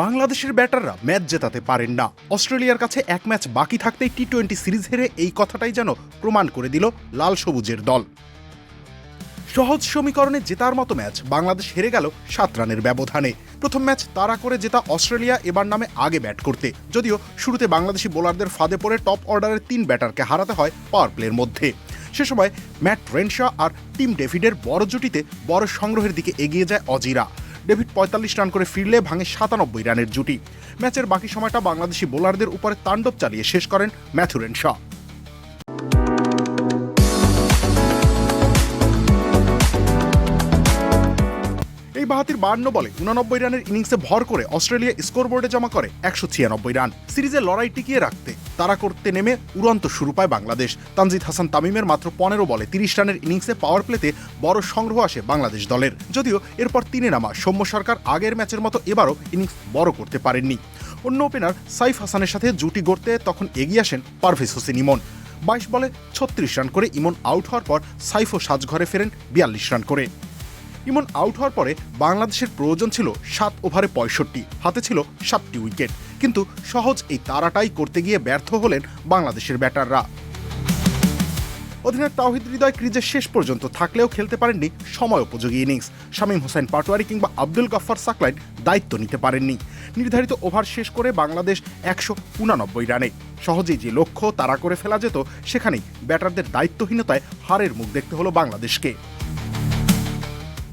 বাংলাদেশের ব্যাটাররা ম্যাচ জেতাতে পারেন না। অস্ট্রেলিয়ার কাছে এক ম্যাচ বাকি থাকতেই টি-20 সিরিজ হেরে এই কথাটাই যেন প্রমাণ করে দিল লাল সবুজের দল। সহজ সমীকরণে জেতার মতো ম্যাচ বাংলাদেশ হেরে গেল 7 রানের ব্যবধানে। প্রথম ম্যাচ তাড়া করে জেতা অস্ট্রেলিয়া এবার নামে আগে ব্যাট করতে, যদিও শুরুতে বাংলাদেশি বোলারদের ফাঁদে পড়ে টপ অর্ডারের 3 ব্যাটারকে হারাতে হয় পাওয়ার প্লের মধ্যে। সে সময় ম্যাট রেনশা আর টিম ডেভিডের বড় জুটিতে বড় সংগ্রহের দিকে এগিয়ে যায় অজিরা। ডেভিড 45 রান করে ফিরলে ভাঙে 97 রানের জুটি। ম্যাচের বাকি সময়টা বাংলাদেশি বোলারদের উপরে তাণ্ডব চালিয়ে শেষ করেন ম্যাথু রেনশা। এই বাহাতির 52 বলে 89 রানের ইনিংসে ভর করে অস্ট্রেলিয়া স্কোরবোর্ডে জমা করে 196 রান। সিরিজে লড়াই টিকিয়ে রাখতে তাড়া করতে নেমে উড়ন্ত শুরু পায় বাংলাদেশ। তানজিদ হাসান তামিমের মাত্র 15 বলে 30 রানের ইনিংসে পাওয়ার প্লেতে বড় সংগ্রহ আসে বাংলাদেশ দলের। যদিও এরপর 3-এ নামা সৌম্য সরকার আগের ম্যাচের মতো এবারও ইনিংস বড় করতে পারেননি। অন্য ওপেনার সাইফ হাসানের সাথে জুটি গড়তে তখন এগিয়ে আসেন পারভেজ হোসেন ইমন। 22 বলে 36 রান করে ইমন আউট হওয়ার পর সাইফও সাজঘরে ফেরেন 42 রান করে। ইমন আউট হওয়ার পরে বাংলাদেশের প্রয়োজন ছিল 7 ওভারে 65, হাতে ছিল 7টি উইকেট। কিন্তু সহজ এই তাড়াটাই করতে গিয়ে ব্যর্থ হলেন বাংলাদেশের ব্যাটাররা। অধিনায়ক তাওহিদ হৃদয় ক্রিজের শেষ পর্যন্ত থাকলেও খেলতে পারেননি সময় উপযোগী ইনিংস। শামীম হোসেন পাটোয়ারি কিংবা আব্দুল গাফফার সাকলাইন দায়িত্ব নিতে পারেননি। নির্ধারিত ওভার শেষ করে বাংলাদেশ 189 রানে। সহজেই যে লক্ষ্য তাড়া করে ফেলা যেত, সেখানেই ব্যাটারদের দায়িত্বহীনতায় হারের মুখ দেখতে হলো বাংলাদেশকে।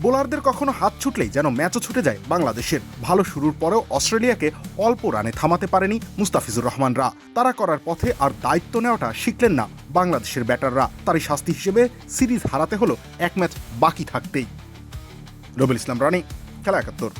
বোলারদের কখনো হাত ছুটলেই যেন ম্যাচও ছুটে যায় বাংলাদেশের। ভালো শুরুর পরেও অস্ট্রেলিয়াকে অল্প রানে থামাতে পারেনি মুস্তাফিজুর রহমানরা। তারা করার পথে আর দায়িত্ব নেওয়াটা শিখলেন না বাংলাদেশের ব্যাটাররা। তারই শাস্তি হিসেবে সিরিজ হারাতে হলো এক ম্যাচ বাকি থাকতেই। রবিউল ইসলাম রানী, খেলা 71।